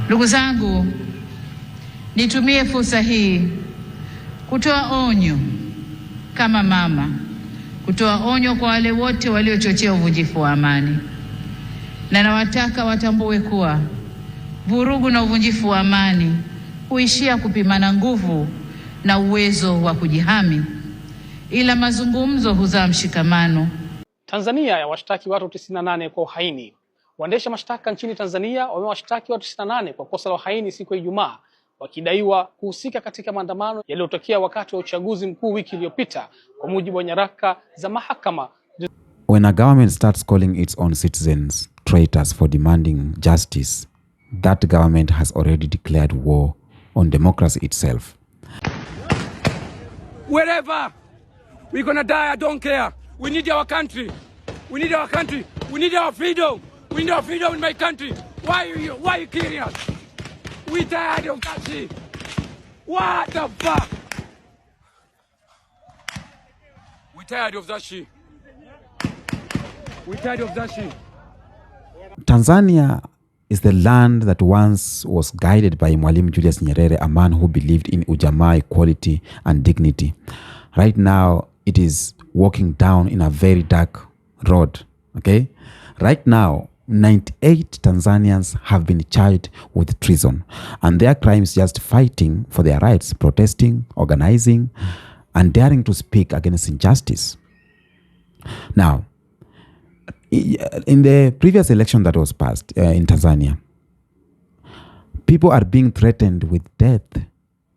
Ndugu zangu, nitumie fursa hii kutoa onyo kama mama, kutoa onyo kwa wale wote waliochochea uvunjifu wa amani. Na nawataka watambue kuwa vurugu na uvunjifu wa amani huishia kupimana nguvu na uwezo wa kujihami, ila mazungumzo huzaa mshikamano. Tanzania yawashtaki watu 98 kwa uhaini. Waendesha mashtaka nchini Tanzania wamewashtaki watu 98 kwa kosa la uhaini siku ya Ijumaa, wakidaiwa kuhusika katika maandamano yaliyotokea wakati wa uchaguzi mkuu wiki iliyopita, kwa mujibu wa nyaraka za mahakama. When a government starts calling its own citizens traitors for demanding justice, that government has already declared war on democracy itself. Wherever we're gonna die, I don't care. We need our country. We need our country. We need our freedom. We need our freedom in my country. Why are you killing us? We tired of that shit. What the fuck? We tired of that shit. We tired of that shit. Tanzania is the land that once was guided by Mwalimu Julius Nyerere, a man who believed in ujamaa, equality and dignity. Right now, it is walking down in a very dark road, okay? Right now, 98 Tanzanians have been charged with treason, and their crimes just fighting for their rights, protesting, organizing, and daring to speak against injustice. Now, in the previous election that was passed in Tanzania, people are being threatened with death,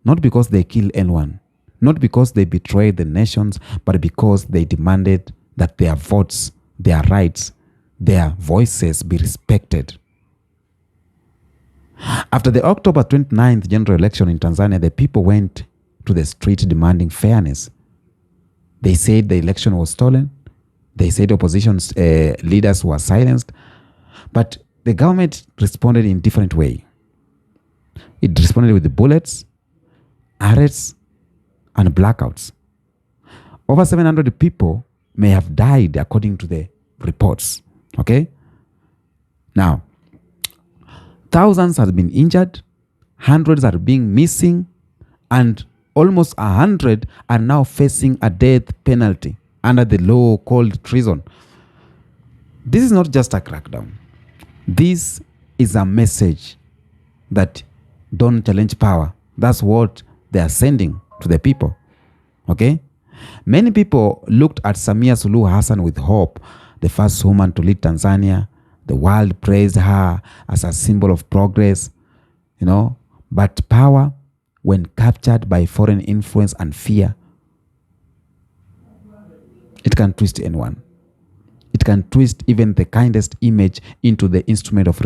not because they kill anyone, not because they betrayed the nations, but because they demanded that their votes, their rights, their voices be respected. After the October 29th general election in Tanzania, the people went to the street demanding fairness. They said the election was stolen. They said opposition leaders were silenced. But the government responded in different way. It responded with the bullets, arrests, and blackouts. Over 700 people may have died according to the reports. Okay? Now, thousands have been injured, hundreds are being missing, and almost 100 are now facing a death penalty under the law called treason. This is not just a crackdown. This is a message that don't challenge power. That's what they are sending to the people. Okay? Many people looked at Samia Suluhu Hassan with hope, the first woman to lead Tanzania. The world praised her as a symbol of progress, you know. But power, when captured by foreign influence and fear, it can twist anyone. It can twist even the kindest image into the instrument of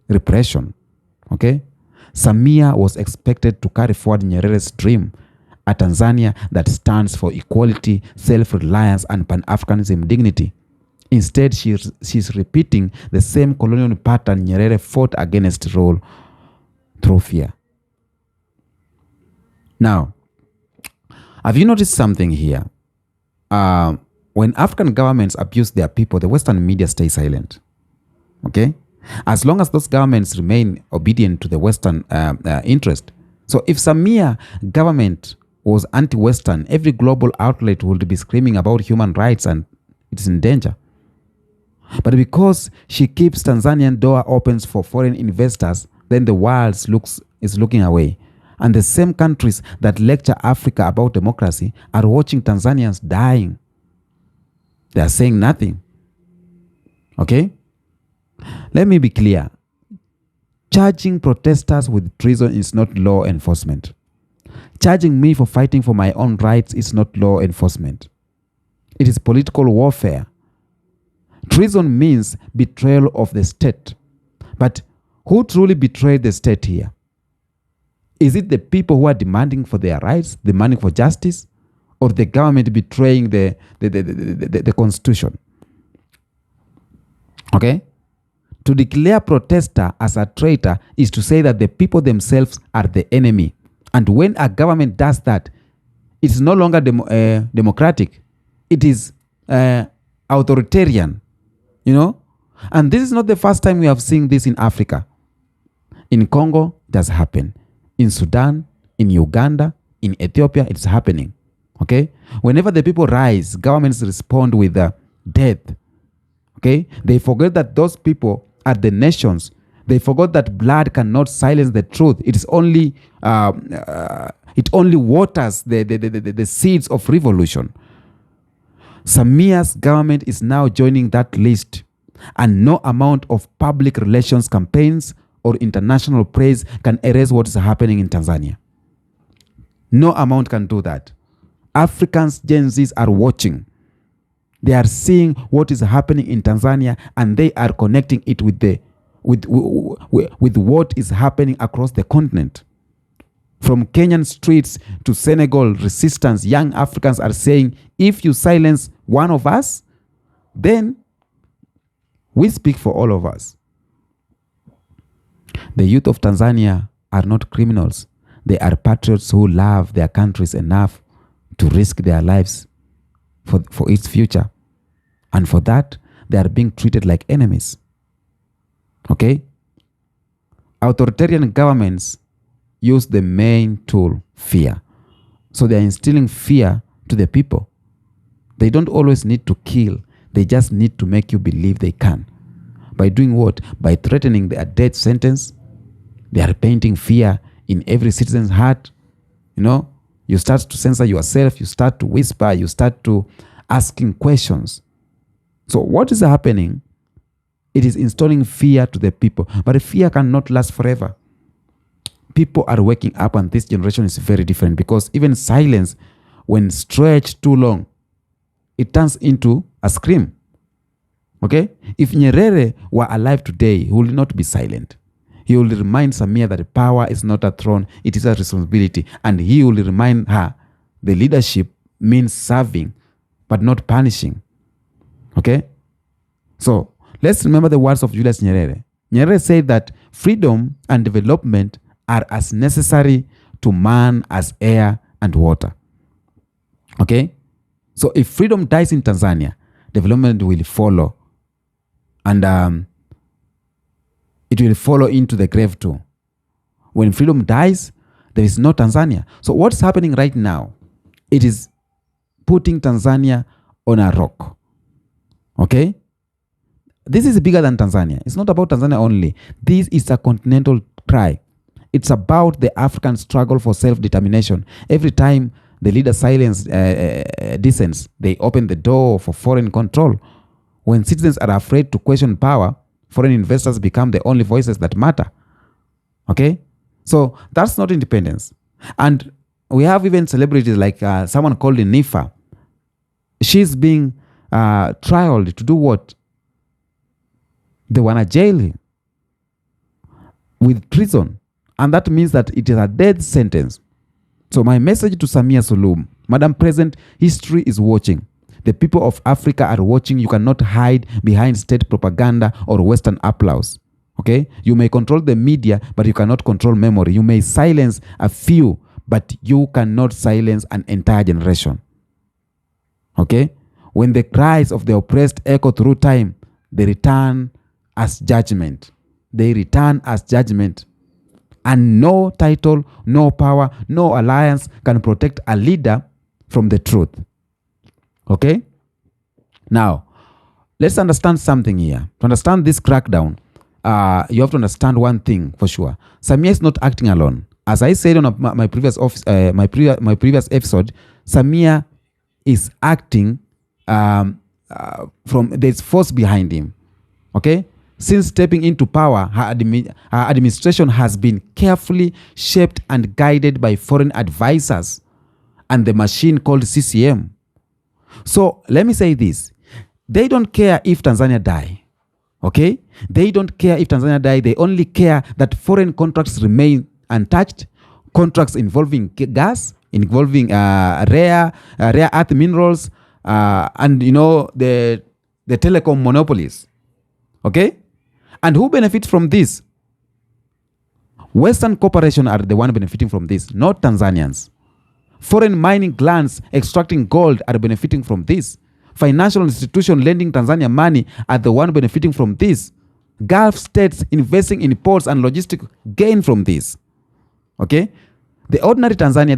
repression. Okay? Samia was expected to carry forward Nyerere's dream, a Tanzania that stands for equality, self-reliance, and Pan-Africanism dignity. Instead, she's repeating the same colonial pattern Nyerere fought against rule through fear. Now, have you noticed something here? When African governments abuse their people, the Western media stay silent. Okay? As long as those governments remain obedient to the Western interest. So if Samia government was anti-Western, every global outlet would be screaming about human rights and it's in danger. But because she keeps Tanzanian door opens for foreign investors, then the world is looking away. And the same countries that lecture Africa about democracy are watching Tanzanians dying. They are saying nothing. Okay? Let me be clear. Charging protesters with treason is not law enforcement. Charging me for fighting for my own rights is not law enforcement. It is political warfare. Treason means betrayal of the state. But who truly betrayed the state here? Is it the people who are demanding for their rights, demanding for justice, or the government betraying the constitution? Okay? To declare protester as a traitor is to say that the people themselves are the enemy. And when a government does that, it's no longer democratic. It is authoritarian, you know? And this is not the first time we have seen this in Africa. In Congo, it has happened. In Sudan, in Uganda, in Ethiopia, it's happening. Okay? Whenever the people rise, governments respond with death. Okay? They forget that those people are the nations. They forgot that blood cannot silence the truth. It only waters the seeds of revolution. Samia's government is now joining that list, and no amount of public relations campaigns or international praise can erase what is happening in Tanzania. No amount can do that. Africans, Gen Zs are watching. They are seeing what is happening in Tanzania, and they are connecting it with what is happening across the continent. From Kenyan streets to Senegal resistance, young Africans are saying, if you silence one of us, then we speak for all of us. The youth of Tanzania are not criminals. They are patriots who love their countries enough to risk their lives for its future. And for that, they are being treated like enemies. Okay? Authoritarian governments use the main tool, fear. So they are instilling fear to the people. They don't always need to kill. They just need to make you believe they can. By doing what? By threatening a death sentence. They are painting fear in every citizen's heart. You know, you start to censor yourself. You start to whisper. You start to asking questions. So what is happening? It is installing fear to the people. But fear cannot last forever. People are waking up, and this generation is very different, because even silence, when stretched too long, it turns into a scream. Okay? If Nyerere were alive today, he will not be silent. He will remind Samia that power is not a throne, it is a responsibility. And he will remind her the leadership means serving, but not punishing. Okay? So, let's remember the words of Julius Nyerere. Nyerere said that freedom and development are as necessary to man as air and water. Okay? So if freedom dies in Tanzania, development will follow. And it will follow into the grave too. When freedom dies, there is no Tanzania. So what's happening right now? It is putting Tanzania on a rock. Okay? This is bigger than Tanzania. It's not about Tanzania only. This is a continental cry. It's about the African struggle for self-determination. Every time the leader silence dissents, they open the door for foreign control. When citizens are afraid to question power, foreign investors become the only voices that matter. Okay? So that's not independence. And we have even celebrities like someone called Nifa. She's being trialed to do what? They want to jail him with treason. And that means that it is a death sentence. So my message to Samia Suluhu, Madam President, history is watching. The people of Africa are watching. You cannot hide behind state propaganda or Western applause. Okay? You may control the media, but you cannot control memory. You may silence a few, but you cannot silence an entire generation. Okay? When the cries of the oppressed echo through time, they return as judgment. They return as judgment. And no title, no power, no alliance can protect a leader from the truth. Okay? Now, let's understand something here. To understand this crackdown, you have to understand one thing for sure. Samia is not acting alone. As I said on my previous episode, Samia is acting from there's force behind him. Okay? Since stepping into power, her administration has been carefully shaped and guided by foreign advisors and the machine called CCM. So let me say this. They don't care if Tanzania die. Okay? They don't care if Tanzania die. They only care that foreign contracts remain untouched. Contracts involving gas, involving rare earth minerals, and the telecom monopolies. Okay? And who benefits from this? Western corporations are the one benefiting from this, not Tanzanians. Foreign mining clans extracting gold are benefiting from this. Financial institutions lending Tanzania money are the one benefiting from this. Gulf states investing in ports and logistics gain from this. Okay? The ordinary Tanzania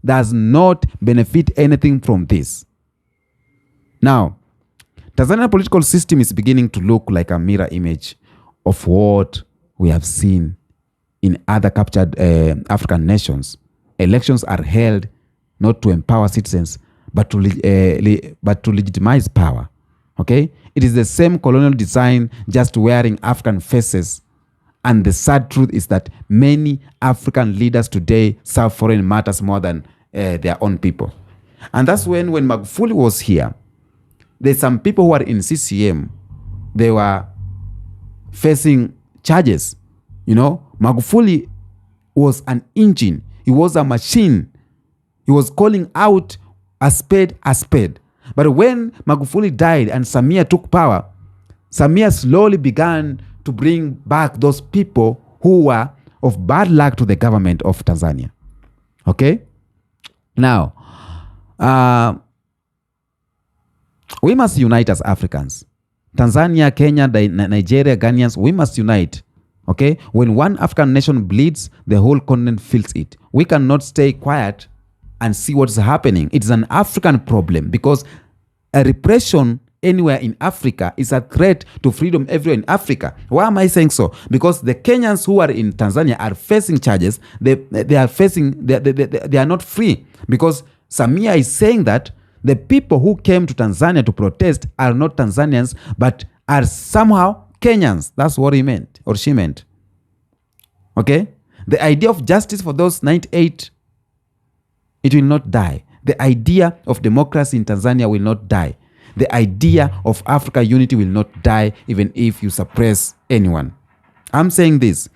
does not benefit anything from this. Now, Tanzanian political system is beginning to look like a mirror image of what we have seen in other captured African nations. Elections are held not to empower citizens, but to legitimize power. Okay? It is the same colonial design, just wearing African faces. And the sad truth is that many African leaders today serve foreign matters more than their own people. And that's when Magufuli was here, there's some people who are in CCM, they were facing charges. You know, Magufuli was an engine. He was a machine. He was calling out a spade a spade. But when Magufuli died and Samia took power, Samia slowly began to bring back those people who were of bad luck to the government of Tanzania. Okay? Now, we must unite as Africans. Tanzania, Kenya, Nigeria, Ghanaians, we must unite. Okay? When one African nation bleeds, the whole continent feels it. We cannot stay quiet and see what's happening. It's an African problem because a repression anywhere in Africa is a threat to freedom everywhere in Africa. Why am I saying so? Because the Kenyans who are in Tanzania are facing charges. They are not free because Samia is saying that the people who came to Tanzania to protest are not Tanzanians, but are somehow Kenyans. That's what he meant, or she meant. Okay? The idea of justice for those 98, it will not die. The idea of democracy in Tanzania will not die. The idea of Africa unity will not die even if you suppress anyone. I'm saying this.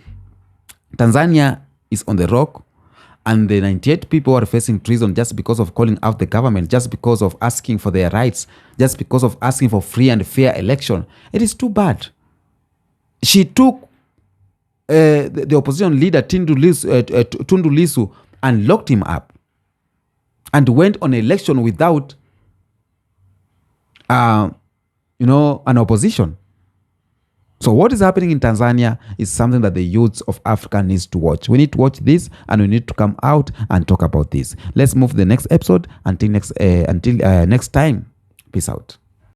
Tanzania is on the rock, and the 98 people are facing treason just because of calling out the government, just because of asking for their rights, just because of asking for free and fair election. It is too bad. She took the opposition leader Tundu Lissu and locked him up and went on election without an opposition. So what is happening in Tanzania is something that the youths of Africa needs to watch. We need to watch this, and we need to come out and talk about this. Let's move to the next episode. Until next time. Peace out.